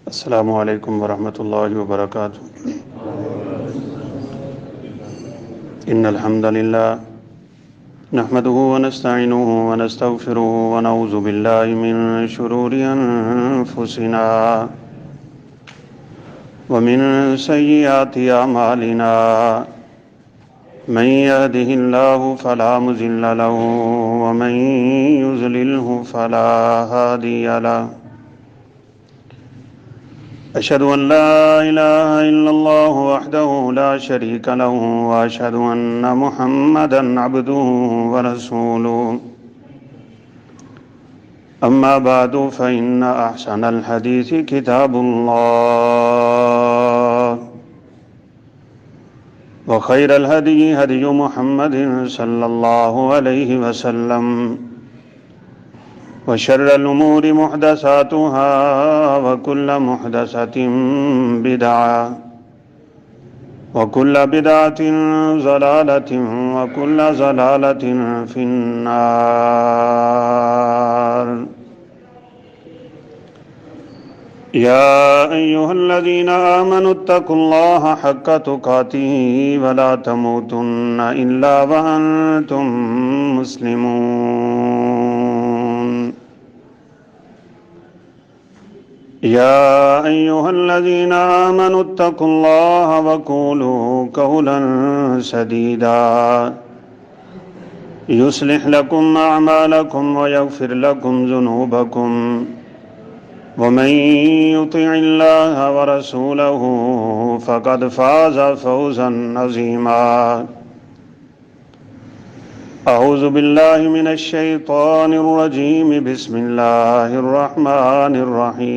السلام علیکم ورحمۃ اللہ وبرکاتہ۔ ان الحمد للہ نحمده ونستعینه ونستغفره ونعوذ باللہ من شرور انفسنا ومن سیئات اعمالنا من يهده الله فلا مضل له ومن يضلله فلا هادي له، أشهد أن لا إله إلا الله وحده لا شريك له وأشهد أن محمدًا عبده ورسوله، أما بعد فإن أحسن الحديث كتاب الله وخير الهدي هدي محمد صلى الله عليه وسلم وشر الأمور محدثاتها وكل محدثة بدعة وكل بدعة ضلالة وكل ضلالة في النار۔ يا أيها الذين آمنوا اتقوا الله حق تقاته ولا تموتن إلا وأنتم مسلمون۔ يا أيها الذين آمنوا اتقوا الله وقولوا قولا سديدا يصلح لكم أعمالكم ويغفر لكم ذنوبكم ومن يطع الله ورسوله فقد فاز فوزا عظيما۔ أعوذ بالله من الشيطان الرجيم، بسم الله الرحمن الرحيم۔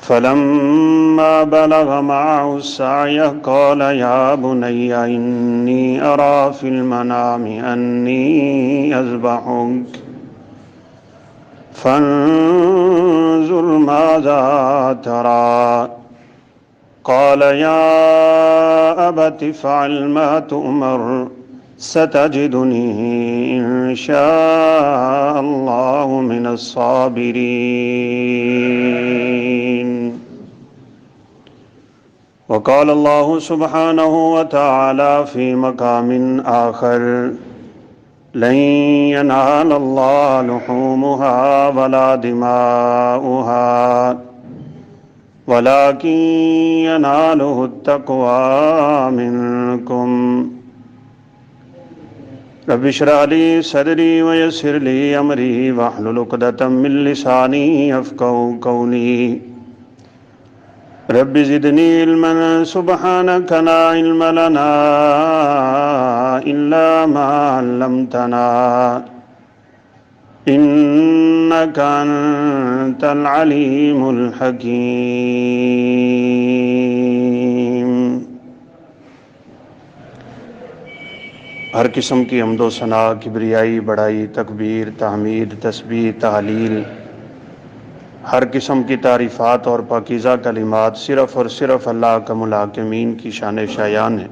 فلما بلغ معه السعي قال يا بني إني أرى في المنام أني أذبحك فانظر ماذا ترى، قال يا أبت افعل ما تؤمر ستجدني إن شاء الله من الصابرين۔ وقال الله سبحانه وتعالى في مقام آخر لن ينال الله لحومها ولا دماؤها ولكن يناله التقوى منكم۔ رب اشرح لي صدري ويسر لي أمري واحلل عقدة من لساني يفقهوا قولي۔ رب زدني علما سبحانك لا علم لنا إلا ما علمتنا إنك أنت العليم الحكيم۔ ہر قسم کی حمد و ثنا، کبریائی، بڑائی، تکبیر، تحمید، تسبیح، تحلیل، ہر قسم کی تعریفات اور پاکیزہ کلمات صرف اور صرف اللہ اکرم الحاکمین کی شان شایان ہیں۔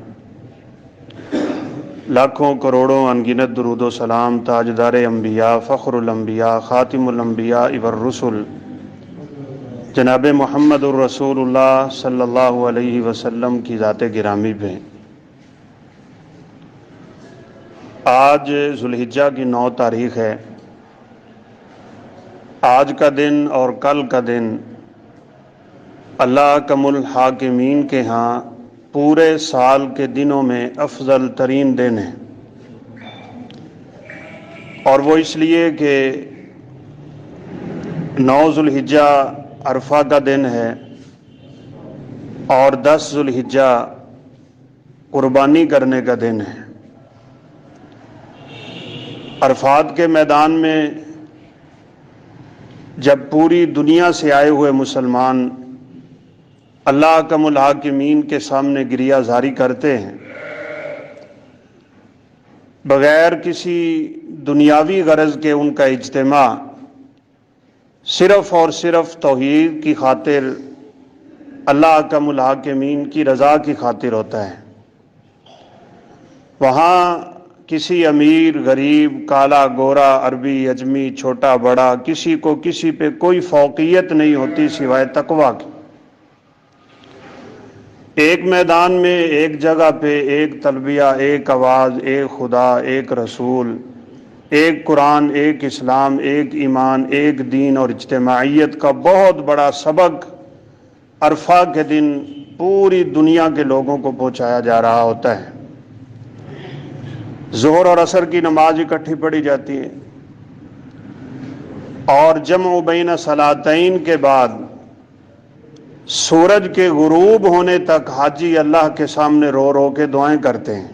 لاکھوں کروڑوں انگنت درود و سلام تاجدار انبیاء، فخر الانبیاء، خاتم الانبیاء والرسل جناب محمد الرسول اللہ صلی اللہ علیہ وسلم کی ذات گرامی پہ۔ آج ذوالحجہ کی 9 تاریخ ہے۔ آج کا دن اور کل کا دن اللہ اکرم الحاکمین کے ہاں پورے سال کے دنوں میں افضل ترین دن ہے، اور وہ اس لیے کہ 9 ذوالحجہ عرفہ کا دن ہے اور 10 ذوالحجہ قربانی کرنے کا دن ہے۔ عرفات کے میدان میں جب پوری دنیا سے آئے ہوئے مسلمان اللہ اکرم الحاکمین کے سامنے گریہ زاری کرتے ہیں، بغیر کسی دنیاوی غرض کے ان کا اجتماع صرف اور صرف توحید کی خاطر، اللہ اکرم الحاکمین کی رضا کی خاطر ہوتا ہے۔ وہاں کسی امیر غریب، کالا گورا، عربی اجمی، چھوٹا بڑا، کسی کو کسی پہ کوئی فوقیت نہیں ہوتی سوائے تقویٰ کی۔ ایک میدان میں، ایک جگہ پہ ایک تلبیہ، ایک آواز، ایک خدا، ایک رسول، ایک قرآن، ایک اسلام، ایک ایمان، ایک دین اور اجتماعیت کا بہت بڑا سبق عرفہ کے دن پوری دنیا کے لوگوں کو پہنچایا جا رہا ہوتا ہے۔ ظہر اور عصر کی نماز اکٹھی پڑھی جاتی ہے، اور جمع بین صلاتین کے بعد سورج کے غروب ہونے تک حاجی اللہ کے سامنے رو رو کے دعائیں کرتے ہیں۔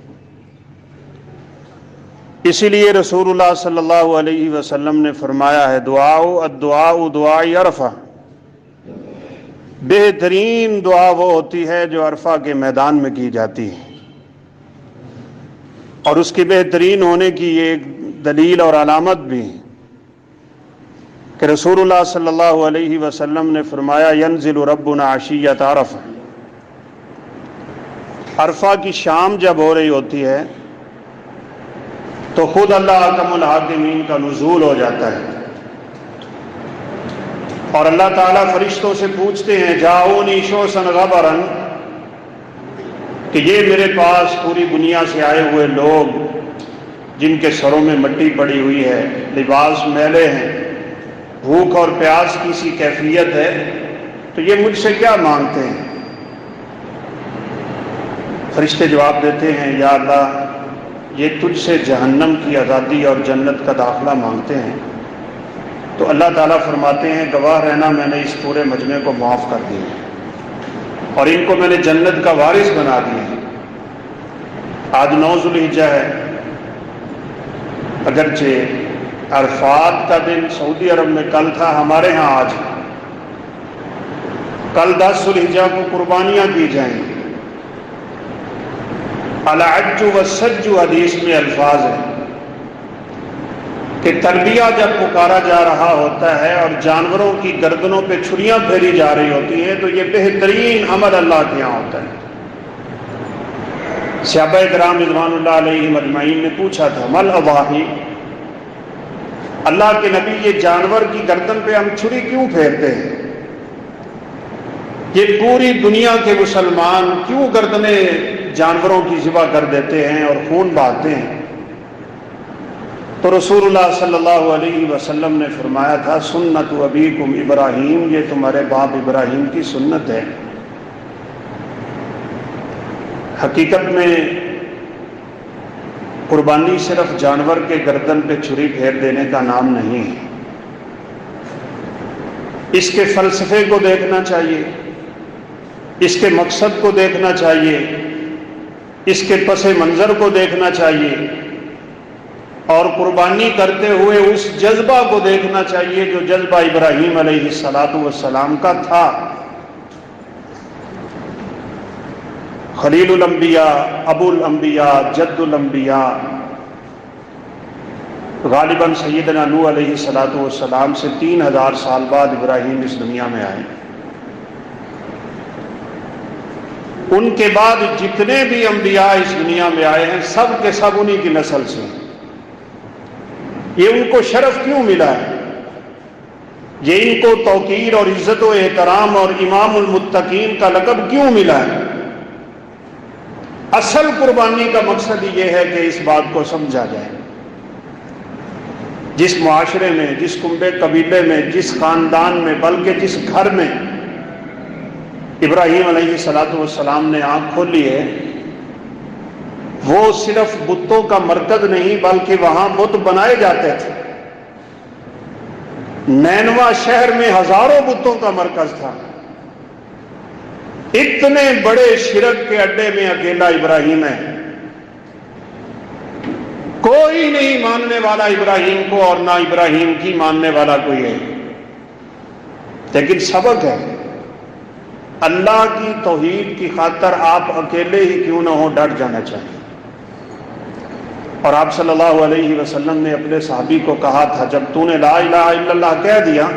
اسی لیے رسول اللہ صلی اللہ علیہ وسلم نے فرمایا ہے، الدعاء دعاء عرفہ، بہترین دعا وہ ہوتی ہے جو عرفہ کے میدان میں کی جاتی ہے۔ اور اس کی بہترین ہونے کی یہ ایک دلیل اور علامت بھی ہے کہ رسول اللہ صلی اللہ علیہ وسلم نے فرمایا، ینزل ربنا عشیۃ عرفہ، عرفہ کی شام جب ہو رہی ہوتی ہے تو خود اللہ احکم الحاکمین کا نزول ہو جاتا ہے، اور اللہ تعالیٰ فرشتوں سے پوچھتے ہیں، جاؤنی شوسن غبرن، کہ یہ میرے پاس پوری دنیا سے آئے ہوئے لوگ جن کے سروں میں مٹی پڑی ہوئی ہے، لباس میلے ہیں، بھوک اور پیاس کی سی کیفیت ہے، تو یہ مجھ سے کیا مانگتے ہیں؟ فرشتے جواب دیتے ہیں، یا اللہ یہ تجھ سے جہنم کی آزادی اور جنت کا داخلہ مانگتے ہیں۔ تو اللہ تعالیٰ فرماتے ہیں، گواہ رہنا میں نے اس پورے مجمع کو معاف کر دیا اور ان کو میں نے جنت کا وارث بنا دیا۔ آج 9 ذوالحجہ ہے، اگرچہ عرفات کا دن سعودی عرب میں کل تھا، ہمارے ہاں آج، کل 10 ذوالحجہ کو قربانیاں کی جائیں گی۔ العج والسج حدیث میں الفاظ ہیں کہ تلبیہ جب پکارا جا رہا ہوتا ہے اور جانوروں کی گردنوں پہ چھریاں پھیری جا رہی ہوتی ہیں تو یہ بہترین عمل اللہ کے یہاں ہوتا ہے۔ صحابہ کرام رضوان اللہ علیہم اجمعین نے پوچھا تھا، مل اضاحی، اللہ کے نبی یہ جانور کی گردن پہ ہم چھری کیوں پھیرتے ہیں؟ یہ پوری دنیا کے مسلمان کیوں گردنیں جانوروں کی ذبح کر دیتے ہیں اور خون بہاتے ہیں؟ تو رسول اللہ صلی اللہ علیہ وسلم نے فرمایا تھا، سنت ابیکم ابراہیم، یہ تمہارے باپ ابراہیم کی سنت ہے۔ حقیقت میں قربانی صرف جانور کے گردن پہ چھری پھیر دینے کا نام نہیں ہے، اس کے فلسفے کو دیکھنا چاہیے، اس کے مقصد کو دیکھنا چاہیے، اس کے پس منظر کو دیکھنا چاہیے، اور قربانی کرتے ہوئے اس جذبہ کو دیکھنا چاہیے جو جذبہ ابراہیم علیہ السلام کا تھا۔ خلیل الانبیاء، ابو الانبیاء، جد الانبیاء، غالباً سیدنا نوح علیہ السلام سے 3000 سال بعد ابراہیم اس دنیا میں آئے۔ ان کے بعد جتنے بھی انبیاء اس دنیا میں آئے ہیں سب کے سب انہی کی نسل سے۔ یہ ان کو شرف کیوں ملا ہے؟ یہ ان کو توقیر اور عزت و احترام اور امام المتقین کا لقب کیوں ملا ہے؟ اصل قربانی کا مقصد یہ ہے کہ اس بات کو سمجھا جائے، جس معاشرے میں، جس کنبے قبیلے میں، جس خاندان میں، بلکہ جس گھر میں ابراہیم علیہ السلام نے آنکھ کھولی ہے، وہ صرف بتوں کا مرکز نہیں بلکہ وہاں بت بنائے جاتے تھے۔ نینوا شہر میں ہزاروں بتوں کا مرکز تھا۔ اتنے بڑے شرک کے اڈے میں اکیلا ابراہیم ہے، کوئی نہیں ماننے والا ابراہیم کو اور نہ ابراہیم کی ماننے والا کوئی ہے۔ لیکن سبق ہے، اللہ کی توحید کی خاطر آپ اکیلے ہی کیوں نہ ہو ڈٹ جانا چاہیے۔ اور آپ صلی اللہ علیہ وسلم نے اپنے صحابی کو کہا تھا، جب تو نے لا الہ الا اللہ کہہ دیا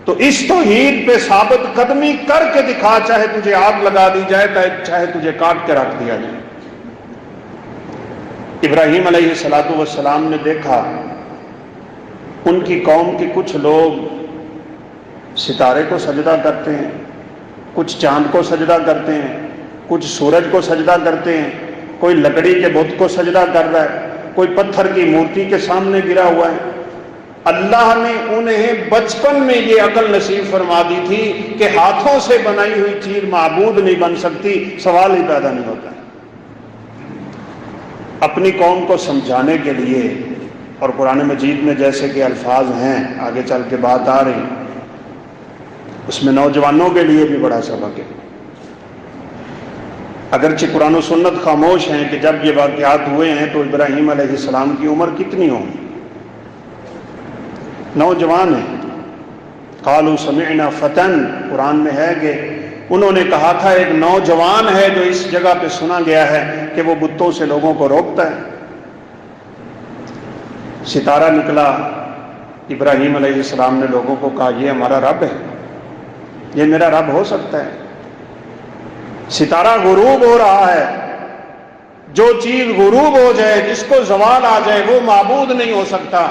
تو اس توحید پہ ثابت قدمی کر کے دکھا، چاہے تجھے آگ لگا دی جائے، چاہے تجھے کاٹ کے رکھ دیا جائے۔ ابراہیم علیہ السلام نے دیکھا ان کی قوم کے کچھ لوگ ستارے کو سجدہ کرتے ہیں، کچھ چاند کو سجدہ کرتے ہیں، کچھ سورج کو سجدہ کرتے ہیں، کوئی لکڑی کے بت کو سجدہ کر رہا ہے، کوئی پتھر کی مورتی کے سامنے گرا ہوا ہے۔ اللہ نے انہیں بچپن میں یہ عقل نصیب فرما دی تھی کہ ہاتھوں سے بنائی ہوئی چیز معبود نہیں بن سکتی، سوال ہی پیدا نہیں ہوتا۔ اپنی قوم کو سمجھانے کے لیے، اور قرآن مجید میں جیسے کہ الفاظ ہیں، آگے چل کے بات آ رہی، اس میں نوجوانوں کے لیے بھی بڑا سبق ہے۔ اگرچہ قرآن و سنت خاموش ہیں کہ جب یہ واقعات ہوئے ہیں تو ابراہیم علیہ السلام کی عمر کتنی ہوگی؟ نوجوان ہیں۔ قالوا سمعنا فتن، قرآن میں ہے کہ انہوں نے کہا تھا ایک نوجوان ہے جو اس جگہ پہ سنا گیا ہے کہ وہ بتوں سے لوگوں کو روکتا ہے۔ ستارہ نکلا، ابراہیم علیہ السلام نے لوگوں کو کہا یہ ہمارا رب ہے، یہ میرا رب ہو سکتا ہے۔ ستارہ غروب ہو رہا ہے، جو چیز غروب ہو جائے، جس کو زوال آ جائے، وہ معبود نہیں ہو سکتا۔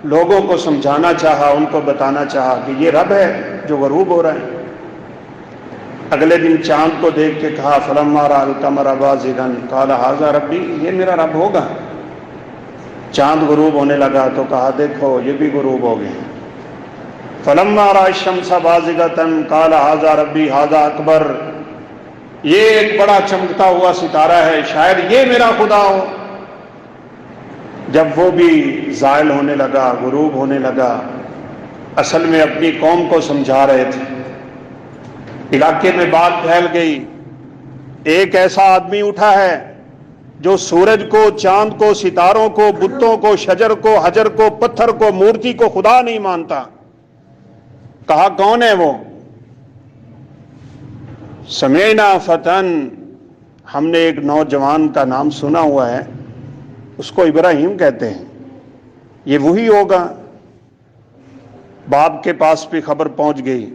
لوگوں کو سمجھانا چاہا، ان کو بتانا چاہا کہ یہ رب ہے جو غروب ہو رہا ہے۔ اگلے دن چاند کو دیکھ کے کہا فلما رأى القمر بازغا قال هذا ربی، یہ میرا رب ہوگا۔ چاند غروب ہونے لگا تو کہا دیکھو یہ بھی غروب ہو گئے۔ فلما رأى الشمس بازغة قال هذا ربی هذا اکبر، یہ ایک بڑا چمکتا ہوا ستارہ ہے، شاید یہ میرا خدا ہو۔ جب وہ بھی زائل ہونے لگا، غروب ہونے لگا، اصل میں اپنی قوم کو سمجھا رہے تھے۔ علاقے میں بات پھیل گئی، ایک ایسا آدمی اٹھا ہے جو سورج کو، چاند کو، ستاروں کو، بتوں کو، شجر کو، حجر کو، پتھر کو، مورتی کو خدا نہیں مانتا۔ کہا کون ہے وہ؟ سمعنا فتن، ہم نے ایک نوجوان کا نام سنا ہوا ہے، اس کو ابراہیم کہتے ہیں، یہ وہی ہوگا۔ باپ کے پاس بھی خبر پہنچ گئی،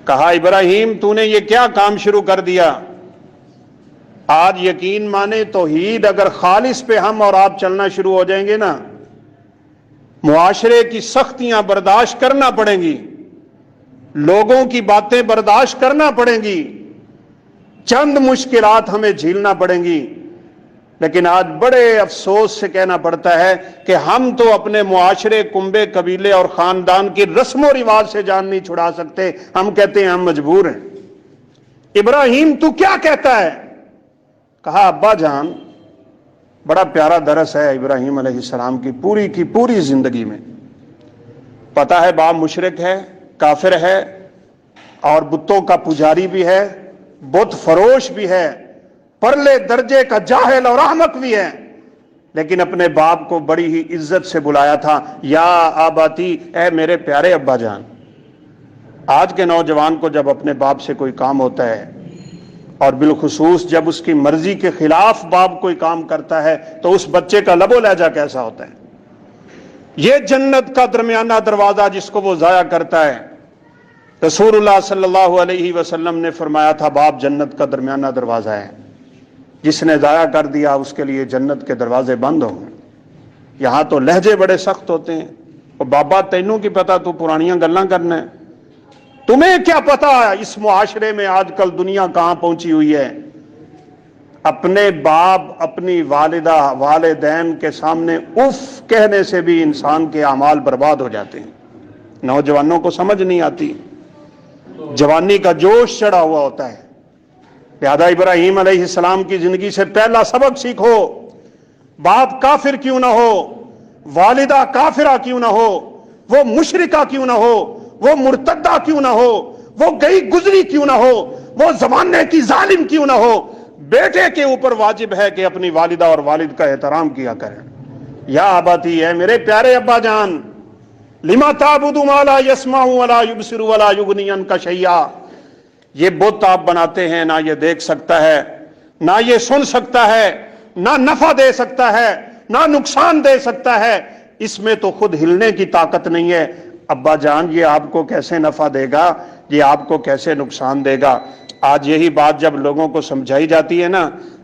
کہا ابراہیم تو نے یہ کیا کام شروع کر دیا؟ آج یقین مانے توحید اگر خالص پہ ہم اور آپ چلنا شروع ہو جائیں گے نا، معاشرے کی سختیاں برداشت کرنا پڑیں گی، لوگوں کی باتیں برداشت کرنا پڑیں گی، چند مشکلات ہمیں جھیلنا پڑیں گی، لیکن آج بڑے افسوس سے کہنا پڑتا ہے کہ ہم تو اپنے معاشرے، کنبے، قبیلے اور خاندان کی رسم و رواج سے جان نہیں چھڑا سکتے، ہم کہتے ہیں ہم مجبور ہیں۔ ابراہیم تو کیا کہتا ہے؟ کہا ابا جان، بڑا پیارا درس ہے ابراہیم علیہ السلام کی پوری زندگی میں۔ پتہ ہے باپ مشرک ہے، کافر ہے، اور بتوں کا پجاری بھی ہے، بت فروش بھی ہے، پرلے درجے کا جاہل اور احمق بھی ہے، لیکن اپنے باپ کو بڑی ہی عزت سے بلایا تھا، یا آباتی، اے میرے پیارے ابا جان۔ آج کے نوجوان کو جب اپنے باپ سے کوئی کام ہوتا ہے، اور بالخصوص جب اس کی مرضی کے خلاف باپ کوئی کام کرتا ہے، تو اس بچے کا لب و لہجہ کیسا ہوتا ہے؟ یہ جنت کا درمیانہ دروازہ جس کو وہ ضائع کرتا ہے، رسول اللہ صلی اللہ علیہ وسلم نے فرمایا تھا باپ جنت کا درمیانہ دروازہ ہے، جس نے ضائع کر دیا اس کے لیے جنت کے دروازے بند ہوں۔ یہاں تو لہجے بڑے سخت ہوتے ہیں، اور بابا تینوں کی پتہ تو پرانیاں گلاں کرنا ہے، تمہیں کیا پتا اس معاشرے میں آج کل دنیا کہاں پہنچی ہوئی ہے۔ اپنے باپ، اپنی والدہ، والدین کے سامنے اف کہنے سے بھی انسان کے اعمال برباد ہو جاتے ہیں۔ نوجوانوں کو سمجھ نہیں آتی، جوانی کا جوش چڑھا ہوا ہوتا ہے۔ لہذا ابراہیم علیہ السلام کی زندگی سے پہلا سبق سیکھو، باپ کافر کیوں نہ ہو، والدہ کافرہ کیوں نہ ہو، وہ مشرکہ کیوں نہ ہو، وہ مرتدہ کیوں نہ ہو، وہ گئی گزری کیوں نہ ہو، وہ زمانے کی ظالم کیوں نہ ہو، بیٹے کے اوپر واجب ہے کہ اپنی والدہ اور والد کا احترام کیا کریں۔ یا اباتی، ہے میرے پیارے ابا جان، لما تعبد ما لا يسمع ولا يبصر ولا يغني عنك شيئا، یہ بت آپ بناتے ہیں، نہ یہ دیکھ سکتا ہے، نہ یہ سن سکتا ہے، نہ نفع دے سکتا ہے، نہ نقصان دے سکتا ہے، اس میں تو خود ہلنے کی طاقت نہیں ہے۔ ابا جان یہ آپ کو کیسے نفع دے گا، یہ آپ کو کیسے نقصان دے گا؟ آج یہی بات جب لوگوں کو سمجھائی جاتی ہے نا،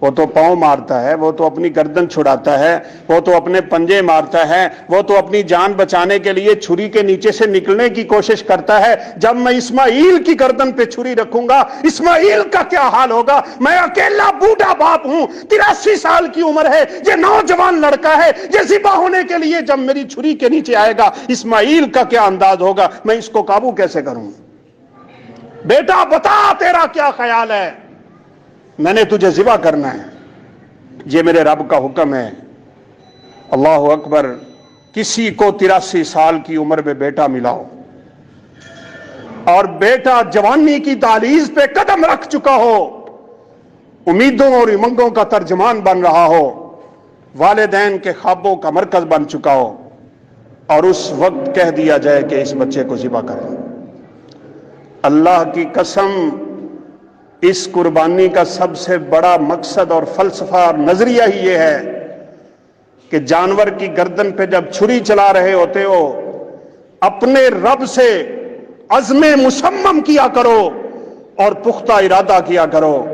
وہ تو پاؤں مارتا ہے، وہ تو اپنی گردن چھڑاتا ہے، وہ تو اپنے پنجے مارتا ہے، وہ تو اپنی جان بچانے کے لیے چھری کے نیچے سے نکلنے کی کوشش کرتا ہے۔ جب میں اسماعیل کی گردن پہ چھری رکھوں گا، اسماعیل کا کیا حال ہوگا؟ میں اکیلا بوڑھا باپ ہوں، 83 سال کی عمر ہے، یہ نوجوان لڑکا ہے، یہ ذبح ہونے کے لیے جب میری چھری کے نیچے آئے گا، اسماعیل کا کیا انداز ہوگا؟ میں اس کو قابو کیسے کروں؟ بیٹا بتا تیرا کیا خیال ہے؟ میں نے تجھے ذبح کرنا ہے، یہ میرے رب کا حکم ہے۔ اللہ اکبر۔ کسی کو 83 سال کی عمر میں بیٹا ملا ہو اور بیٹا جوانی کی دہلیز پہ قدم رکھ چکا ہو، امیدوں اور امنگوں کا ترجمان بن رہا ہو، والدین کے خوابوں کا مرکز بن چکا ہو، اور اس وقت کہہ دیا جائے کہ اس بچے کو ذبح کرو، اللہ کی قسم اس قربانی کا سب سے بڑا مقصد اور فلسفہ اور نظریہ ہی یہ ہے کہ جانور کی گردن پہ جب چھری چلا رہے ہوتے ہو، اپنے رب سے عزم مصمم کیا کرو اور پختہ ارادہ کیا کرو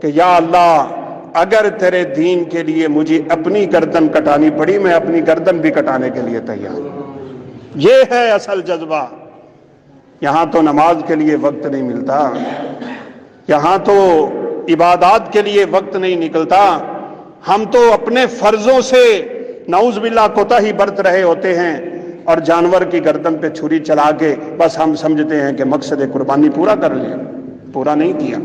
کہ یا اللہ، اگر تیرے دین کے لیے مجھے اپنی گردن کٹانی پڑی، میں اپنی گردن بھی کٹانے کے لیے تیار ہوں۔ یہ ہے اصل جذبہ۔ یہاں تو نماز کے لیے وقت نہیں ملتا، یہاں تو عبادات کے لیے وقت نہیں نکلتا، ہم تو اپنے فرضوں سے نعوذ باللہ کوتاہی برت رہے ہوتے ہیں، اور جانور کی گردن پہ چھری چلا کے بس ہم سمجھتے ہیں کہ مقصد قربانی پورا کر لیا، پورا نہیں کیا۔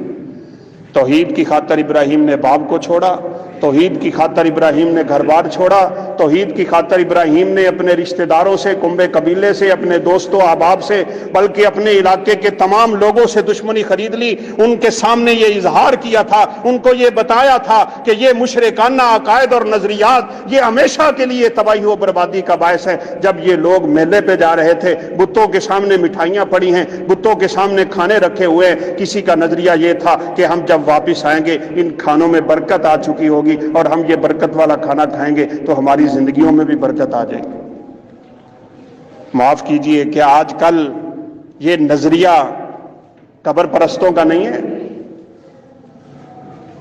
توحید کی خاطر ابراہیم نے باپ کو چھوڑا، توحید کی خاطر ابراہیم نے گھر بار چھوڑا، توحید کی خاطر ابراہیم نے اپنے رشتہ داروں سے، کنبے قبیلے سے، اپنے دوستوں احباب سے، بلکہ اپنے علاقے کے تمام لوگوں سے دشمنی خرید لی۔ ان کے سامنے یہ اظہار کیا تھا، ان کو یہ بتایا تھا کہ یہ مشرکانہ عقائد اور نظریات یہ ہمیشہ کے لیے تباہی و بربادی کا باعث ہے۔ جب یہ لوگ میلے پہ جا رہے تھے، بتوں کے سامنے مٹھائیاں پڑی ہیں، بتوں کے سامنے کھانے رکھے ہوئے ہیں، کسی کا نظریہ یہ تھا کہ ہم جب واپس آئیں گے ان کھانوں میں برکت آ چکی ہوگی اور ہم یہ برکت والا کھانا کھائیں گے تو ہماری زندگیوں میں بھی برکت آ جائے گی۔ معاف کیجئے، کیا آج کل یہ نظریہ قبر پرستوں کا نہیں ہے؟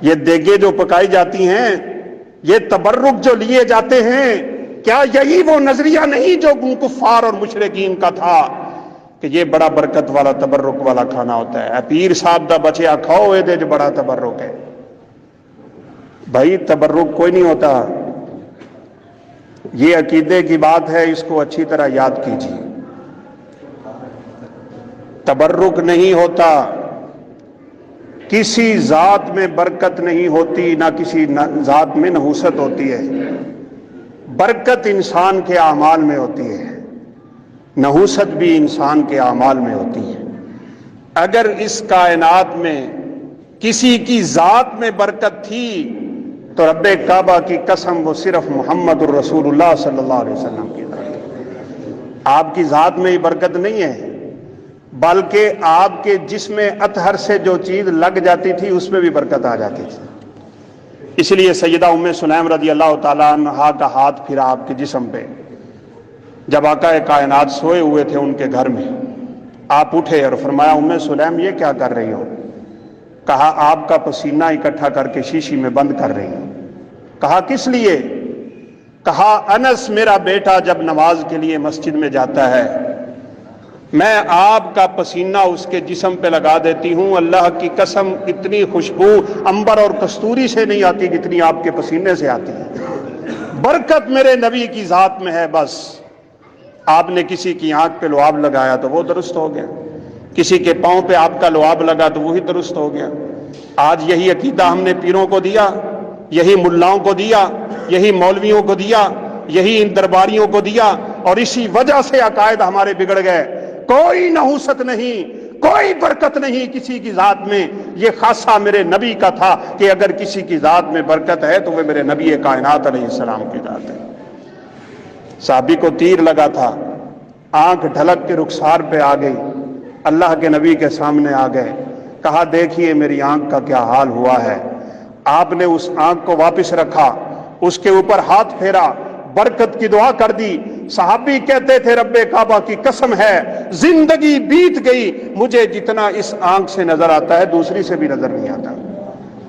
یہ دیگیں جو پکائی جاتی ہیں، یہ تبرک جو لیے جاتے ہیں، کیا یہی وہ نظریہ نہیں جو کفار اور مشرکین کا تھا کہ یہ بڑا برکت والا تبرک والا کھانا ہوتا ہے؟ پیر صاحب دا بچیا کھاؤ اے دے جو بڑا تبرک ہے۔ بھائی تبرک کوئی نہیں ہوتا، یہ عقیدے کی بات ہے، اس کو اچھی طرح یاد کیجیے۔ تبرک نہیں ہوتا، کسی ذات میں برکت نہیں ہوتی، نہ کسی ذات میں نحوست ہوتی ہے۔ برکت انسان کے اعمال میں ہوتی ہے، نحوست بھی انسان کے اعمال میں ہوتی ہے۔ اگر اس کائنات میں کسی کی ذات میں برکت تھی تو رب کعبہ کی قسم وہ صرف محمد الرسول اللہ صلی اللہ علیہ وسلم کی ذات۔ آپ کی ذات میں ہی برکت نہیں ہے، بلکہ آپ کے جسم اطہر سے جو چیز لگ جاتی تھی اس میں بھی برکت آ جاتی تھی۔ اس لیے سیدہ ام سلیم رضی اللہ تعالیٰ عنہا کا ہاتھ پھرا آپ کے جسم پہ جب آقا کائنات سوئے ہوئے تھے ان کے گھر میں۔ آپ اٹھے اور فرمایا ام سلیم یہ کیا کر رہی ہو؟ کہا آپ کا پسینہ اکٹھا کر کے شیشی میں بند کر رہی ہوں۔ کہا کس لیے؟ کہا انس میرا بیٹا جب نماز کے لیے مسجد میں جاتا ہے میں آپ کا پسینہ اس کے جسم پہ لگا دیتی ہوں، اللہ کی قسم اتنی خوشبو عنبر اور کستوری سے نہیں آتی جتنی آپ کے پسینے سے آتی ہے۔ برکت میرے نبی کی ذات میں ہے۔ بس آپ نے کسی کی آنکھ پہ لعاب لگایا تو وہ درست ہو گیا، کسی کے پاؤں پہ آپ کا لعاب لگا تو وہی درست ہو گیا۔ آج یہی عقیدہ ہم نے پیروں کو دیا، یہی ملاؤں کو دیا، یہی مولویوں کو دیا، یہی ان درباریوں کو دیا، اور اسی وجہ سے عقائد ہمارے بگڑ گئے۔ کوئی نحوست نہیں، کوئی برکت نہیں کسی کی ذات میں۔ یہ خاصہ میرے نبی کا تھا کہ اگر کسی کی ذات میں برکت ہے تو وہ میرے نبی کائنات علیہ السلام کی ذات ہے۔ صحابی کو تیر لگا تھا، آنکھ ڈھلک کے رخسار پہ آ گئی، اللہ کے نبی کے سامنے آ گئے، کہا دیکھیے میری آنکھ کا کیا حال ہوا ہے۔ آپ نے اس آنکھ کو واپس رکھا، اس کے اوپر ہاتھ پھیرا، برکت کی دعا کر دی۔ صحابی کہتے تھے رب کعبہ کی قسم ہے زندگی بیت گئی، مجھے جتنا اس آنکھ سے نظر آتا ہے دوسری سے بھی نظر نہیں آتا۔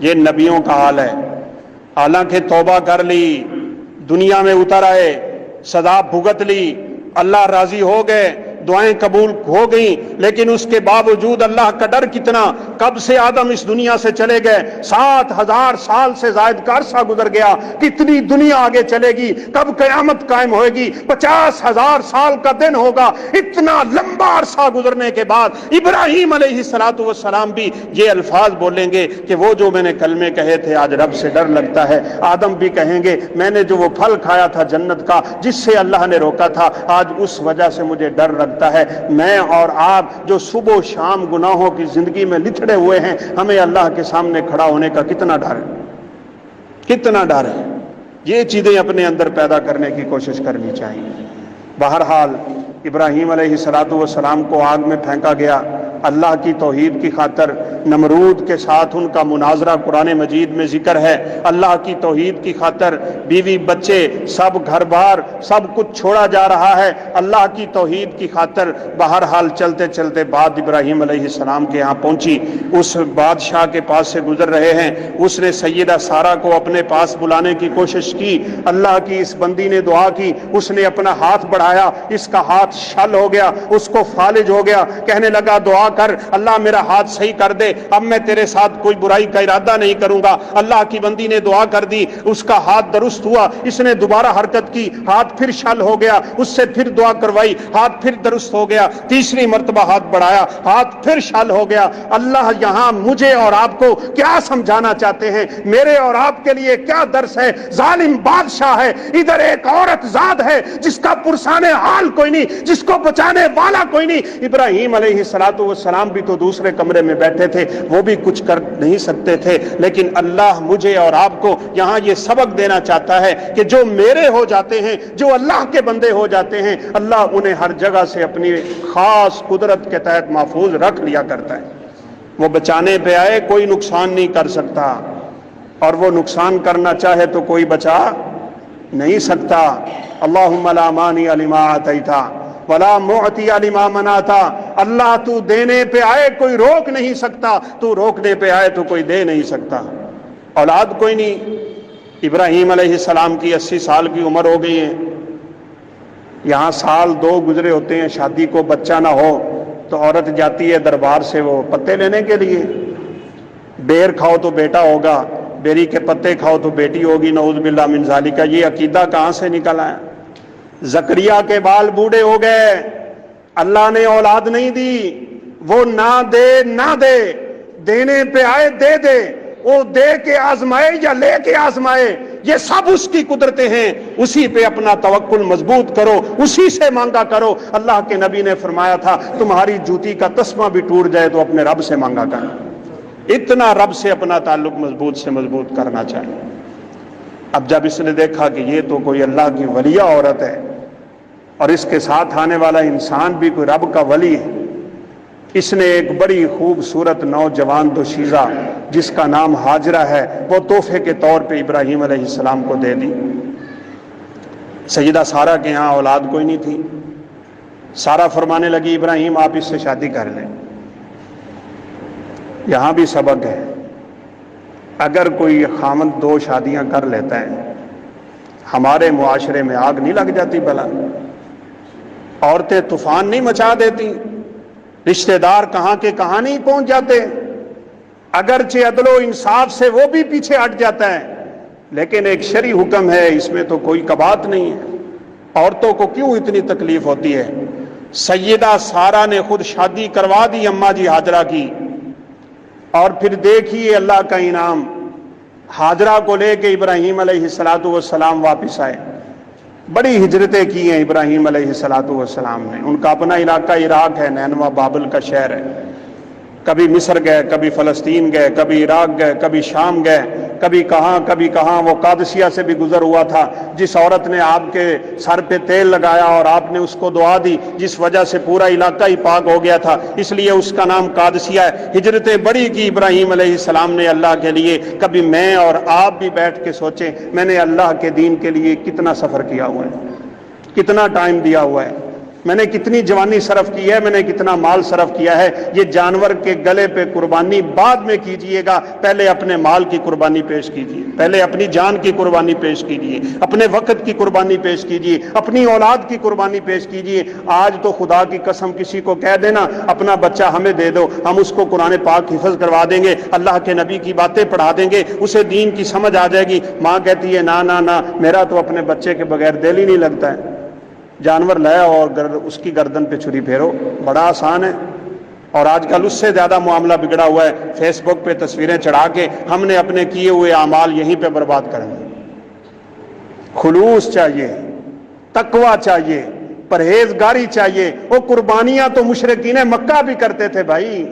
یہ نبیوں کا حال ہے۔ حالانکہ توبہ کر لی، دنیا میں اتر آئے، سزا بھگت لی، اللہ راضی ہو گئے، دعائیں قبول ہو گئیں، لیکن اس کے باوجود اللہ کا ڈر کتنا۔ کب سے آدم اس دنیا سے چلے گئے؟ 7,000 سال سے زائد کا عرصہ گزر گیا۔ کتنی دنیا آگے چلے گی؟ کب قیامت قائم ہوئے گی؟ 50,000 سال کا دن ہوگا۔ اتنا لمبا عرصہ گزرنے کے بعد ابراہیم علیہ السلام بھی یہ الفاظ بولیں گے کہ وہ جو میں نے کلمے کہے تھے آج رب سے ڈر لگتا ہے۔ آدم بھی کہیں گے میں نے جو وہ پھل کھایا تھا جنت کا جس سے اللہ نے روکا تھا، آج اس وجہ سے مجھے ڈر لگتا ہے۔ میں اور آپ جو صبح و شام گناہوں کی زندگی میں لتڑے ہوئے ہیں، ہمیں اللہ کے سامنے کھڑا ہونے کا کتنا ڈر ہے، کتنا ڈر ہے۔ یہ چیزیں اپنے اندر پیدا کرنے کی کوشش کرنی چاہیے۔ بہرحال ابراہیم علیہ السلام کو آگ میں پھینکا گیا اللہ کی توحید کی خاطر۔ نمرود کے ساتھ ان کا مناظرہ قرآن مجید میں ذکر ہے۔ اللہ کی توحید کی خاطر بیوی بچے سب گھر بار سب کچھ چھوڑا جا رہا ہے اللہ کی توحید کی خاطر۔ بہرحال چلتے چلتے بات ابراہیم علیہ السلام کے یہاں پہنچی۔ اس بادشاہ کے پاس سے گزر رہے ہیں، اس نے سیدہ سارہ کو اپنے پاس بلانے کی کوشش کی۔ اللہ کی اس بندی نے دعا کی، اس نے اپنا ہاتھ بڑھایا، اس کا ہاتھ شل ہو گیا، اس کو فالج ہو گیا۔ کہنے لگا دعا کر اللہ میرا ہاتھ صحیح کر دے، اب میں تیرے ساتھ کوئی برائی کا ارادہ نہیں کروں گا۔ اللہ کی بندی نے دعا کر دی، اس کا ہاتھ درست ہوا۔ اس نے دوبارہ حرکت کی، ہاتھ پھر شل ہو گیا، اس سے پھر دعا کروائی، ہاتھ پھر درست ہو گیا۔ تیسری مرتبہ ہاتھ بڑھایا، ہاتھ پھر شل ہو گیا۔ اللہ یہاں مجھے اور آپ کو کیا سمجھانا چاہتے ہیں؟ میرے اور آپ کے لیے کیا درس ہے؟ ظالم بادشاہ ہے، ادھر ایک عورت ذات ہے جس کا پرسانے حال کوئی نہیں، جس کو بچانے والا کوئی نہیں۔ ابراہیم علیہ السلام بھی تو دوسرے کمرے میں بیٹھے تھے، وہ بھی کچھ کر نہیں سکتے تھے، لیکن اللہ مجھے اور آپ کو یہاں یہ سبق دینا چاہتا ہے کہ جو میرے ہو جاتے ہیں، جو اللہ کے بندے ہو جاتے ہیں، اللہ انہیں ہر جگہ سے اپنی خاص قدرت کے تحت محفوظ رکھ لیا کرتا ہے۔ وہ بچانے پہ آئے کوئی نقصان نہیں کر سکتا، اور وہ نقصان کرنا چاہے تو کوئی بچا نہیں سکتا۔ اللہم لا مانع لما اعطیت ولا معطی لما منعت۔ اللہ تو دینے پہ آئے کوئی روک نہیں سکتا، تو روکنے پہ آئے تو کوئی دے نہیں سکتا۔ اولاد کوئی نہیں۔ ابراہیم علیہ السلام کی 80 سال کی عمر ہو گئی ہے، یہاں سال 2 گزرے ہوتے ہیں، شادی کو بچہ نہ ہو تو عورت جاتی ہے دربار سے وہ پتے لینے کے لیے۔ بیر کھاؤ تو بیٹا ہوگا، بیری کے پتے کھاؤ تو بیٹی ہوگی، نعوذ باللہ من ذالک۔ یہ عقیدہ کہاں سے نکل آیا؟ زکریا کے بال بوڑھے ہو گئے، اللہ نے اولاد نہیں دی، وہ نہ دے نہ دے، دینے پہ آئے دے دے، وہ دے کے آزمائے یا لے کے آزمائے، یہ سب اس کی قدرتیں ہیں۔ اسی پہ اپنا توکل مضبوط کرو، اسی سے مانگا کرو۔ اللہ کے نبی نے فرمایا تھا تمہاری جوتی کا تسمہ بھی ٹوٹ جائے تو اپنے رب سے مانگا کرو۔ اتنا رب سے اپنا تعلق مضبوط سے مضبوط کرنا چاہیے۔ اب جب اس نے دیکھا کہ یہ تو کوئی اللہ کی ولیہ عورت ہے اور اس کے ساتھ آنے والا انسان بھی کوئی رب کا ولی ہے، اس نے ایک بڑی خوبصورت نوجوان دوشیزہ جس کا نام ہاجرہ ہے وہ تحفے کے طور پہ ابراہیم علیہ السلام کو دے دی۔ سیدہ سارہ کے ہاں اولاد کوئی نہیں تھی۔ سارہ فرمانے لگی ابراہیم آپ اس سے شادی کر لیں۔ یہاں بھی سبق ہے، اگر کوئی خامند 2 شادیاں کر لیتا ہے، ہمارے معاشرے میں آگ نہیں لگ جاتی بلا؟ عورتیں طوفان نہیں مچا دیتی؟ رشتہ دار کہاں کے کہاں نہیں پہنچ جاتے؟ اگرچہ عدل و انصاف سے وہ بھی پیچھے ہٹ جاتا ہے، لیکن ایک شرعی حکم ہے، اس میں تو کوئی کبات نہیں ہے۔ عورتوں کو کیوں اتنی تکلیف ہوتی ہے؟ سیدہ سارہ نے خود شادی کروا دی اماں جی ہاجرہ کی، اور پھر دیکھیے اللہ کا انعام، ہاجرہ کو لے کے ابراہیم علیہ السلام واپس آئے۔ بڑی ہجرتیں کی ہیں ابراہیم علیہ السلام نے۔ ان کا اپنا علاقہ عراق ہے، نینوا بابل کا شہر ہے۔ کبھی مصر گئے، کبھی فلسطین گئے، کبھی عراق گئے، کبھی شام گئے، کبھی کہاں۔ وہ قادسیہ سے بھی گزر ہوا تھا، جس عورت نے آپ کے سر پہ تیل لگایا اور آپ نے اس کو دعا دی، جس وجہ سے پورا علاقہ ہی پاک ہو گیا تھا، اس لیے اس کا نام قادسیہ ہے۔ ہجرتیں بڑی کی ابراہیم علیہ السلام نے اللہ کے لیے۔ کبھی میں اور آپ بھی بیٹھ کے سوچیں، میں نے اللہ کے دین کے لیے کتنا سفر کیا ہوا ہے، کتنا ٹائم دیا ہوا ہے۔ میں نے کتنی جوانی صرف کی ہے، میں نے کتنا مال صرف کیا ہے۔ یہ جانور کے گلے پہ قربانی بعد میں کیجئے گا، پہلے اپنے مال کی قربانی پیش کیجئے، پہلے اپنی جان کی قربانی پیش کیجئے، اپنے وقت کی قربانی پیش کیجئے، اپنی اولاد کی قربانی پیش کیجئے۔ آج تو خدا کی قسم کسی کو کہہ دینا اپنا بچہ ہمیں دے دو، ہم اس کو قرآن پاک حفظ کروا دیں گے، اللہ کے نبی کی باتیں پڑھا دیں گے، اسے دین کی سمجھ آ جائے گی۔ ماں کہتی ہے نا نا نا، میرا تو اپنے بچے کے بغیر دل ہی نہیں لگتا ہے۔ جانور لایا اور اس کی گردن پہ چھری پھیرو، بڑا آسان ہے۔ اور آج کل اس سے زیادہ معاملہ بگڑا ہوا ہے، فیس بک پہ تصویریں چڑھا کے ہم نے اپنے کیے ہوئے اعمال یہیں پہ برباد کریں گے۔ خلوص چاہیے، تقوی چاہیے، پرہیزگاری چاہیے۔ وہ قربانیاں تو مشرکین مکہ بھی کرتے تھے بھائی،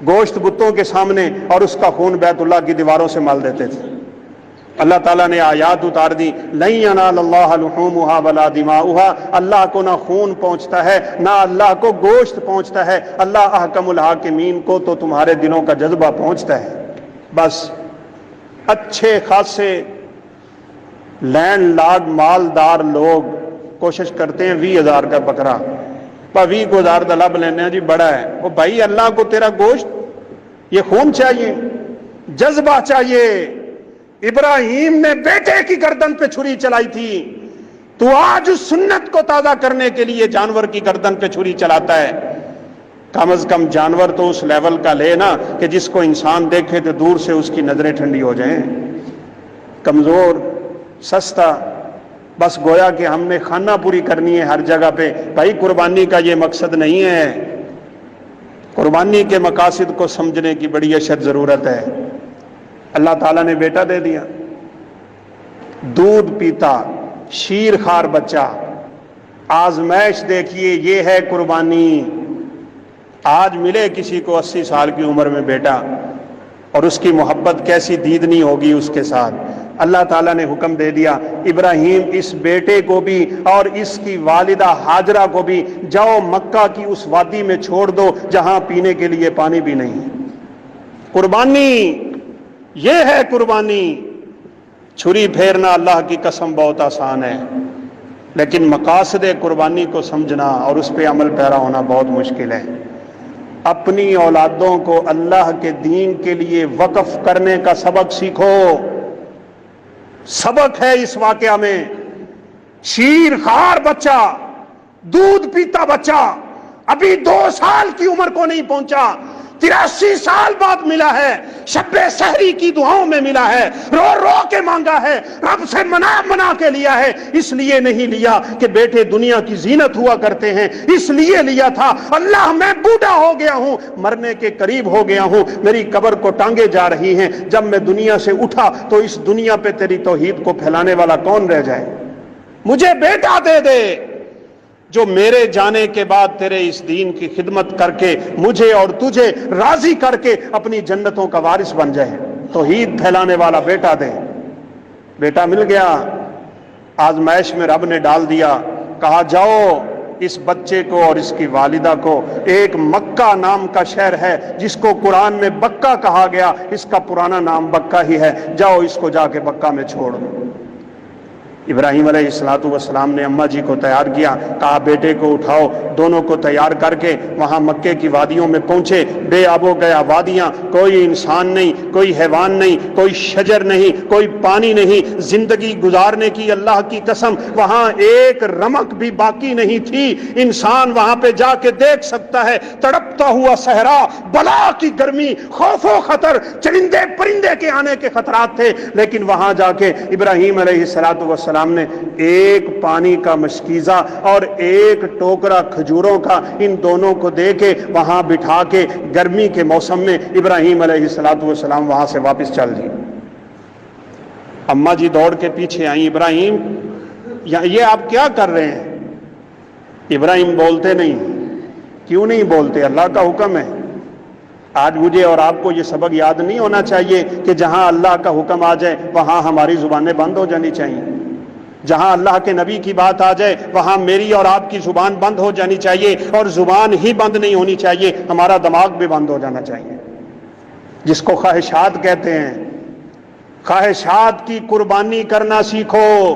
گوشت بتوں کے سامنے اور اس کا خون بیت اللہ کی دیواروں سے مال دیتے تھے۔ اللہ تعالیٰ نے آیات اتار دی، لن ینال اللہ لحومها ولا دماؤها، اللہ کو نہ خون پہنچتا ہے نہ اللہ کو گوشت پہنچتا ہے، اللہ احکم الحاکمین کو تو تمہارے دلوں کا جذبہ پہنچتا ہے۔ بس اچھے خاصے لینڈ لارڈ مالدار لوگ کوشش کرتے ہیں 20,000 کا بکرا، 20,000 کا لب لینے جی بڑا ہے۔ وہ بھائی اللہ کو تیرا گوشت، یہ خون چاہیے، جذبہ چاہیے۔ ابراہیم نے بیٹے کی گردن پہ چھری چلائی تھی، تو آج اس سنت کو تازہ کرنے کے لیے جانور کی گردن پہ چھری چلاتا ہے۔ کم از کم جانور تو اس لیول کا لے نا کہ جس کو انسان دیکھے تو دور سے اس کی نظریں ٹھنڈی ہو جائیں۔ کمزور، سستا، بس گویا کہ ہم نے خانہ پوری کرنی ہے ہر جگہ پہ۔ بھائی قربانی کا یہ مقصد نہیں ہے، قربانی کے مقاصد کو سمجھنے کی بڑی اشد ضرورت ہے۔ اللہ تعالیٰ نے بیٹا دے دیا، دودھ پیتا شیر خوار بچہ، آزمائش دیکھیے، یہ ہے قربانی۔ آج ملے کسی کو 80 سال کی عمر میں بیٹا اور اس کی محبت کیسی دیدنی ہوگی اس کے ساتھ۔ اللہ تعالیٰ نے حکم دے دیا، ابراہیم اس بیٹے کو بھی اور اس کی والدہ ہاجرہ کو بھی جاؤ مکہ کی اس وادی میں چھوڑ دو جہاں پینے کے لیے پانی بھی نہیں۔ قربانی یہ ہے قربانی۔ چھری پھیرنا اللہ کی قسم بہت آسان ہے، لیکن مقاصد قربانی کو سمجھنا اور اس پہ عمل پیرا ہونا بہت مشکل ہے۔ اپنی اولادوں کو اللہ کے دین کے لیے وقف کرنے کا سبق سیکھو۔ سبق ہے اس واقعہ میں۔ شیر خوار بچہ، دودھ پیتا بچہ، ابھی 2 سال کی عمر کو نہیں پہنچا، 83 سال بعد ملا ہے، شب سحری کی دعاؤں میں ملا ہے، رو رو کے مانگا ہے، رب سے منا کے لیا ہے۔ اس لیے نہیں لیا کہ بیٹے دنیا کی زینت ہوا کرتے ہیں، اس لیے لیا تھا اللہ میں بوڑھا ہو گیا ہوں، مرنے کے قریب ہو گیا ہوں، میری قبر کو ٹانگے جا رہی ہیں، جب میں دنیا سے اٹھا تو اس دنیا پہ تیری توحید کو پھیلانے والا کون رہ جائے؟ مجھے بیٹا دے دے جو میرے جانے کے بعد تیرے اس دین کی خدمت کر کے مجھے اور تجھے راضی کر کے اپنی جنتوں کا وارث بن جائے۔ توحید پھیلانے والا بیٹا دے۔ بیٹا مل گیا، آزمائش میں رب نے ڈال دیا، کہا جاؤ اس بچے کو اور اس کی والدہ کو، ایک مکہ نام کا شہر ہے جس کو قرآن میں بکہ کہا گیا، اس کا پرانا نام بکہ ہی ہے، جاؤ اس کو جا کے بکہ میں چھوڑ دو۔ ابراہیم علیہ السلام نے اماں جی کو تیار کیا، کہا بیٹے کو اٹھاؤ، دونوں کو تیار کر کے وہاں مکے کی وادیوں میں پہنچے۔ بے آب و گیا وادیاں، کوئی انسان نہیں، کوئی حیوان نہیں، کوئی شجر نہیں، کوئی پانی نہیں، زندگی گزارنے کی اللہ کی قسم وہاں ایک رمق بھی باقی نہیں تھی۔ انسان وہاں پہ جا کے دیکھ سکتا ہے، تڑپتا ہوا صحرا، بلا کی گرمی، خوف و خطر، چرندے پرندے کے آنے کے خطرات تھے، لیکن وہاں جا کے ابراہیم علیہ السلام نے ایک پانی کا مشکیزہ اور ایک ٹوکرا کھجوروں کا ان دونوں کو دے کے وہاں بٹھا کے گرمی کے موسم میں ابراہیم علیہ السلام وہاں سے واپس چل دی۔ اماں جی دوڑ کے پیچھے آئیں، ابراہیم یہ آپ کیا کر رہے ہیں؟ ابراہیم بولتے نہیں۔ کیوں نہیں بولتے؟ اللہ کا حکم ہے۔ آج مجھے اور آپ کو یہ سبق یاد نہیں ہونا چاہیے کہ جہاں اللہ کا حکم آ جائے وہاں ہماری زبانیں بند ہو جانی چاہیے، جہاں اللہ کے نبی کی بات آ جائے وہاں میری اور آپ کی زبان بند ہو جانی چاہیے، اور زبان ہی بند نہیں ہونی چاہیے، ہمارا دماغ بھی بند ہو جانا چاہیے، جس کو خواہشات کہتے ہیں۔ خواہشات کی قربانی کرنا سیکھو۔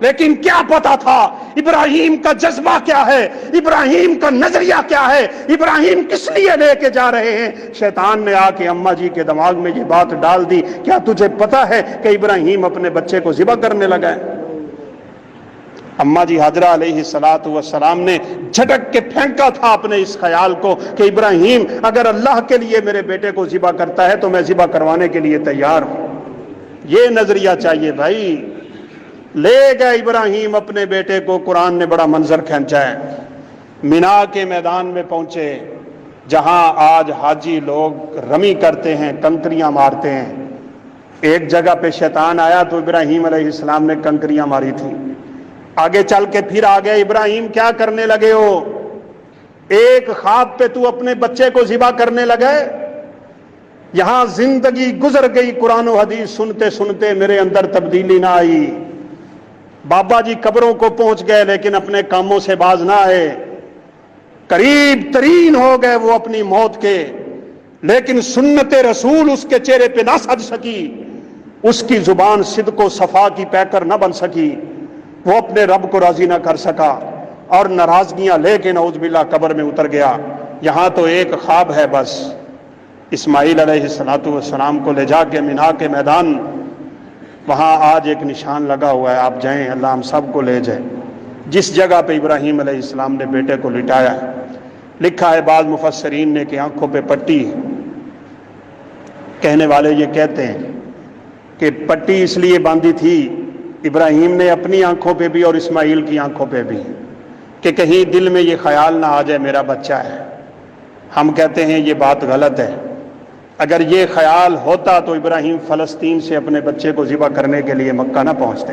لیکن کیا پتا تھا ابراہیم کا جذبہ کیا ہے، ابراہیم کا نظریہ کیا ہے، ابراہیم کس لیے لے کے جا رہے ہیں۔ شیطان نے آ کے اماں جی کے دماغ میں یہ بات ڈال دی، کیا تجھے پتا ہے کہ ابراہیم اپنے بچے کو ذبح کرنے لگا ہے؟ اماں جی حاجرہ علیہ السلام نے جھٹک کے پھینکا تھا اپنے اس خیال کو کہ ابراہیم اگر اللہ کے لیے میرے بیٹے کو ذبح کرتا ہے تو میں ذبح کروانے کے لیے تیار ہوں۔ یہ نظریہ چاہیے بھائی۔ لے گئے ابراہیم اپنے بیٹے کو، قرآن نے بڑا منظر کھینچا ہے۔ مینا کے میدان میں پہنچے، جہاں آج حاجی لوگ رمی کرتے ہیں، کنکریاں مارتے ہیں۔ ایک جگہ پہ شیطان آیا تو ابراہیم علیہ السلام نے کنکریاں ماری تھی۔ آگے چل کے پھر آ گئے، ابراہیم کیا کرنے لگے ہو؟ ایک خواب پہ تو اپنے بچے کو ذبح کرنے لگے؟ یہاں زندگی گزر گئی، قرآن و حدیث سنتے سنتے میرے اندر تبدیلی نہ آئی۔ بابا جی قبروں کو پہنچ گئے لیکن اپنے کاموں سے باز نہ آئے، قریب ترین ہو گئے وہ اپنی موت کے، لیکن سنت رسول اس کے چہرے پہ نہ سج سکی، اس کی زبان صدق و صفا کی پیکر نہ بن سکی، وہ اپنے رب کو راضی نہ کر سکا اور ناراضگیاں لے کے نعوذ باللہ قبر میں اتر گیا۔ یہاں تو ایک خواب ہے بس، اسماعیل علیہ السلام کو لے جا کے مینا کے میدان، وہاں آج ایک نشان لگا ہوا ہے، آپ جائیں، اللہ ہم سب کو لے جائے، جس جگہ پہ ابراہیم علیہ السلام نے بیٹے کو لٹایا ہے۔ لکھا ہے بعض مفسرین نے کہ آنکھوں پہ پٹی، کہنے والے یہ کہتے ہیں کہ پٹی اس لیے باندھی تھی ابراہیم نے اپنی آنکھوں پہ بھی اور اسماعیل کی آنکھوں پہ بھی، کہ کہیں دل میں یہ خیال نہ آ جائے میرا بچہ ہے۔ ہم کہتے ہیں یہ بات غلط ہے، اگر یہ خیال ہوتا تو ابراہیم فلسطین سے اپنے بچے کو ذبح کرنے کے لیے مکہ نہ پہنچتے۔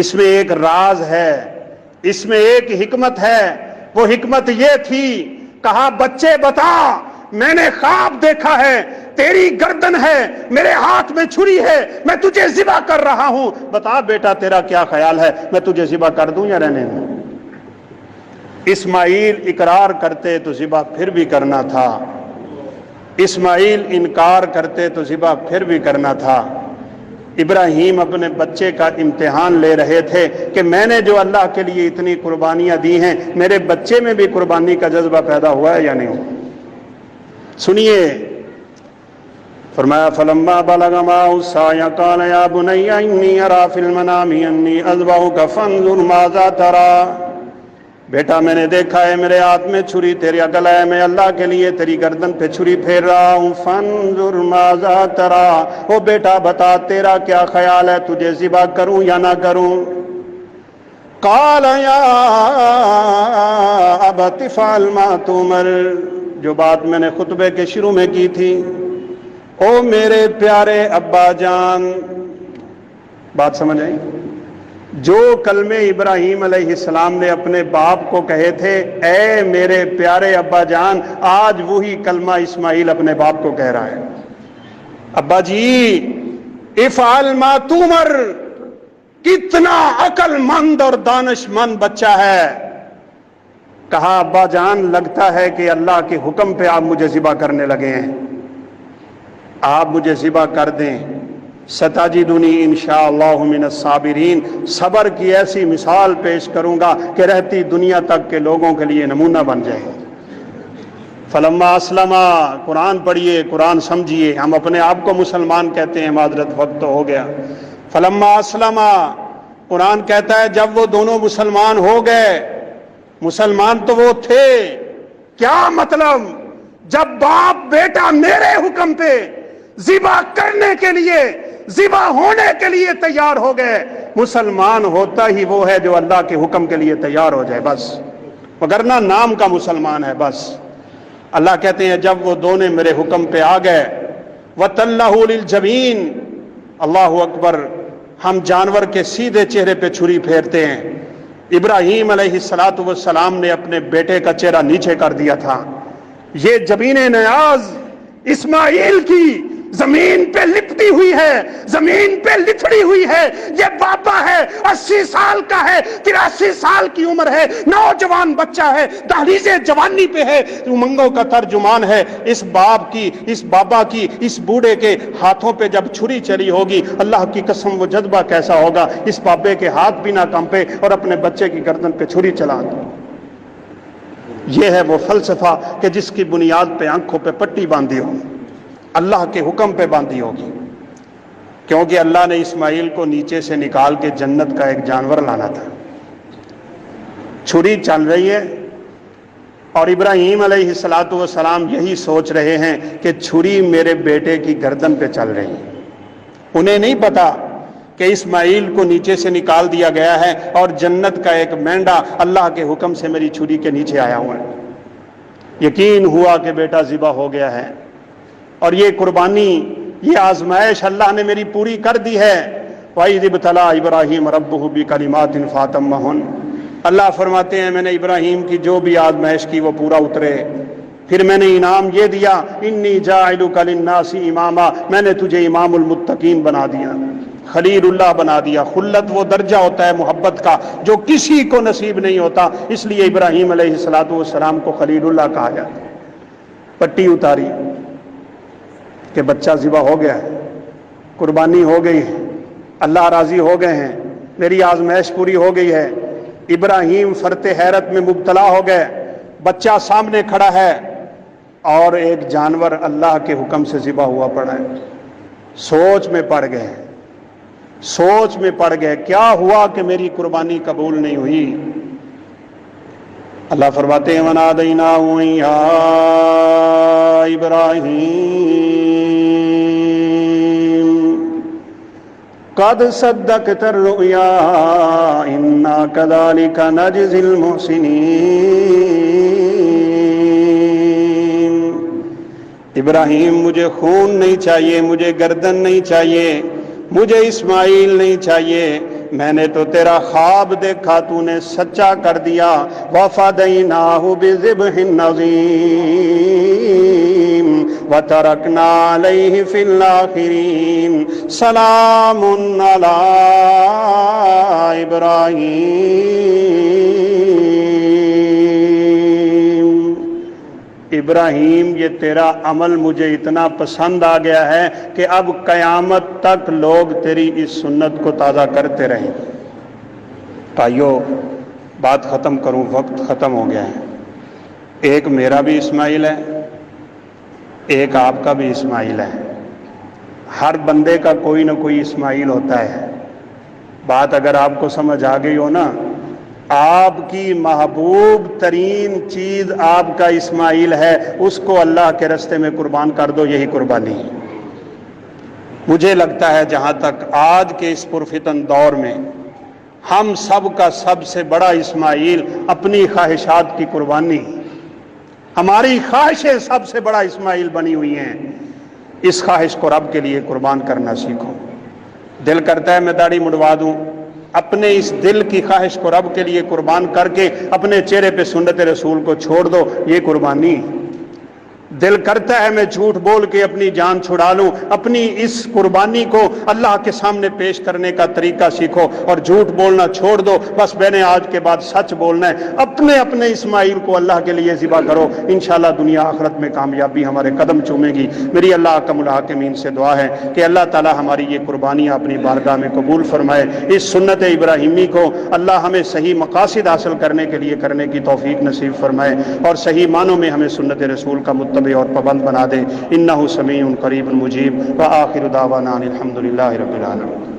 اس میں ایک راز ہے، اس میں ایک حکمت ہے، وہ حکمت یہ تھی، کہا بچے بتا، میں نے خواب دیکھا ہے، تیری گردن ہے، میرے ہاتھ میں چھری ہے، میں تجھے ذبح کر رہا ہوں، بتا بیٹا تیرا کیا خیال ہے، میں تجھے ذبح کر دوں یا رہنے دوں؟ اسماعیل اقرار کرتے تو ذبح پھر بھی کرنا تھا، اسماعیل انکار کرتے تو ذبح پھر بھی کرنا تھا۔ ابراہیم اپنے بچے کا امتحان لے رہے تھے کہ میں نے جو اللہ کے لیے اتنی قربانیاں دی ہیں، میرے بچے میں بھی قربانی کا جذبہ پیدا ہوا ہے یا نہیں ہوا؟ سنیے، فرمایا فلما بلغ معه السعي قال يا بني إني أرى في المنام أني أذبحك فانظر ماذا ترى۔ بیٹا میں نے دیکھا ہے میرے ہاتھ میں چھری تیرا گلا ہے، میں اللہ کے لیے تیری گردن پہ چھری پھیر رہا ہوں، فانظر ماذا ترى، او بیٹا بتا تیرا کیا خیال ہے، تجھے ذبح کروں یا نہ کروں؟ قال یا ابت افعل ما تؤمر، جو بات میں نے خطبے کے شروع میں کی تھی، او میرے پیارے ابا جان، بات سمجھ آئی؟ جو کلمے ابراہیم علیہ السلام نے اپنے باپ کو کہے تھے، اے میرے پیارے ابا جان، آج وہی کلمہ اسماعیل اپنے باپ کو کہہ رہا ہے۔ ابا جی افعل ما تؤمر، کتنا عقل مند اور دانش مند بچہ ہے۔ کہا ابا جان لگتا ہے کہ اللہ کے حکم پہ آپ مجھے ذبح کرنے لگے ہیں، آپ مجھے ذبح کر دیں، ستجدنی انشاءاللہ من الصابرین، صبر کی ایسی مثال پیش کروں گا کہ رہتی دنیا تک کے لوگوں کے لیے نمونہ بن جائے۔ فلما اسلما، قرآن پڑھیے، قرآن سمجھیے، ہم اپنے آپ کو مسلمان کہتے ہیں، معذرت وقت تو ہو گیا۔ فلما اسلما، قرآن کہتا ہے جب وہ دونوں مسلمان ہو گئے، مسلمان تو وہ تھے، کیا مطلب؟ جب باپ بیٹا میرے حکم پہ ذبح کرنے کے لیے، ذبح ہونے کے لیے تیار ہو گئے، مسلمان ہوتا ہی وہ ہے جو اللہ کے حکم کے لیے تیار ہو جائے بس، وگرنہ نام کا مسلمان ہے بس۔ اللہ کہتے ہیں جب وہ دونوں میرے حکم پہ آ گئے، وَتَلَّهُ لِلْجَبِينِ، اللہ اکبر، ہم جانور کے سیدھے چہرے پہ چھری پھیرتے ہیں، ابراہیم علیہ السلام نے اپنے بیٹے کا چہرہ نیچے کر دیا تھا، یہ جبین نیاز اسماعیل کی زمین پہ لپٹی ہوئی ہے، زمین پہ لتڑی ہوئی ہے۔ یہ بابا ہے 80 سال کا ہے، 83 سال کی عمر ہے، نوجوان بچہ ہے، دہلیز جوانی پہ ہے، امنگوں کا ترجمان ہے۔ اس باپ کی، اس بابا کی، اس بوڑھے کے ہاتھوں پہ جب چھری چلی ہوگی، اللہ کی قسم وہ جذبہ کیسا ہوگا، اس بابے کے ہاتھ بھی نہ کمپے اور اپنے بچے کی گردن پہ چھری چلا دے۔ یہ ہے وہ فلسفہ کہ جس کی بنیاد پہ آنکھوں پہ پٹی باندھی ہوگی، اللہ کے حکم پہ باندھی ہوگی، کیونکہ اللہ نے اسماعیل کو نیچے سے نکال کے جنت کا ایک جانور لانا تھا۔ چھری چل رہی ہے اور ابراہیم علیہ السلام یہی سوچ رہے ہیں کہ چھری میرے بیٹے کی گردن پہ چل رہی ہے۔ انہیں نہیں پتا کہ اسماعیل کو نیچے سے نکال دیا گیا ہے اور جنت کا ایک مینڈا اللہ کے حکم سے میری چھری کے نیچے آیا ہوا ہے۔ یقین ہوا کہ بیٹا ذبح ہو گیا ہے، اور یہ قربانی، یہ آزمائش اللہ نے میری پوری کر دی ہے۔ وَإِذِ ابْتَلَىٰ إِبْرَاهِيمَ رَبُّهُ بِكَلِمَاتٍ فَأَتَمَّهُنَّ، اللہ فرماتے ہیں میں نے ابراہیم کی جو بھی آزمائش کی وہ پورا اترے، پھر میں نے انعام یہ دیا، انی جاعلک للناس اماما، میں نے تجھے امام المتقین بنا دیا، خلیل اللہ بنا دیا۔ خلت وہ درجہ ہوتا ہے محبت کا جو کسی کو نصیب نہیں ہوتا، اس لیے ابراہیم علیہ السلام کو خلیل اللہ کہا جاتا۔ پٹی اتاری کہ بچہ ذبح ہو گیا ہے، قربانی ہو گئی ہے، اللہ راضی ہو گئے ہیں، میری آزمائش پوری ہو گئی ہے۔ ابراہیم فرط حیرت میں مبتلا ہو گئے، بچہ سامنے کھڑا ہے اور ایک جانور اللہ کے حکم سے ذبح ہوا پڑا ہے۔ سوچ میں پڑ گئے، سوچ میں پڑ گئے، کیا ہوا کہ میری قربانی قبول نہیں ہوئی؟ اللہ فرماتے ہیں وَنَادَيْنَاهُ يَا إِبْرَاهِيمُ قَدْ صَدَّقْتَ الرُّؤْيَا إِنَّا كَذَلِكَ نَجْزِي الْمُحْسِنِينَ۔ ابراہیم مجھے خون نہیں چاہیے، مجھے گردن نہیں چاہیے، مجھے اسماعیل نہیں چاہیے، میں نے تو تیرا خواب دیکھا، تو نے سچا کر دیا۔ وَفَدَيْنَاهُ بِذِبْحٍ عَظِيمٍ وَتَرَكْنَا عَلَيْهِ فِي الْآخِرِينَ سَلَامٌ عَلَىٰ إِبْرَاهِيمَ۔ ابراہیم یہ تیرا عمل مجھے اتنا پسند آ گیا ہے کہ اب قیامت تک لوگ تیری اس سنت کو تازہ کرتے رہیں۔ بھائیو بات ختم کروں، وقت ختم ہو گیا ہے۔ ایک میرا بھی اسماعیل ہے، ایک آپ کا بھی اسماعیل ہے۔ ہر بندے کا کوئی نہ کوئی اسماعیل ہوتا ہے۔ بات اگر آپ کو سمجھ آ گئی ہو نا، آپ کی محبوب ترین چیز آپ کا اسماعیل ہے، اس کو اللہ کے راستے میں قربان کر دو، یہی قربانی ہے۔ مجھے لگتا ہے جہاں تک آج کے اس پرفتن دور میں ہم سب کا سب سے بڑا اسماعیل اپنی خواہشات کی قربانی، ہماری خواہشیں سب سے بڑا اسماعیل بنی ہوئی ہیں۔ اس خواہش کو رب کے لیے قربان کرنا سیکھو۔ دل کرتا ہے میں داڑھی مڑوا دوں، اپنے اس دل کی خواہش کو رب کے لیے قربان کر کے اپنے چہرے پہ سنت رسول کو چھوڑ دو، یہ قربانی۔ دل کرتا ہے میں جھوٹ بول کے اپنی جان چھڑا لوں، اپنی اس قربانی کو اللہ کے سامنے پیش کرنے کا طریقہ سیکھو اور جھوٹ بولنا چھوڑ دو، بس میں نے آج کے بعد سچ بولنا ہے۔ اپنے اپنے اسماعیل کو اللہ کے لیے ذبح کرو، انشاءاللہ دنیا آخرت میں کامیابی ہمارے قدم چومے گی۔ میری اللہ اکرم الحاکمین سے دعا ہے کہ اللہ تعالی ہماری یہ قربانیاں اپنی بارگاہ میں قبول فرمائے۔ اس سنت ابراہیمی کو اللہ ہمیں صحیح مقاصد حاصل کرنے کے لیے کرنے کی توفیق نصیب فرمائے اور صحیح معنوں میں ہمیں سنت رسول کا متبع اور پابند بنا دے۔ انہ سمیع قریب مجیب وآخر دعوانا الحمد للہ رب العالمین۔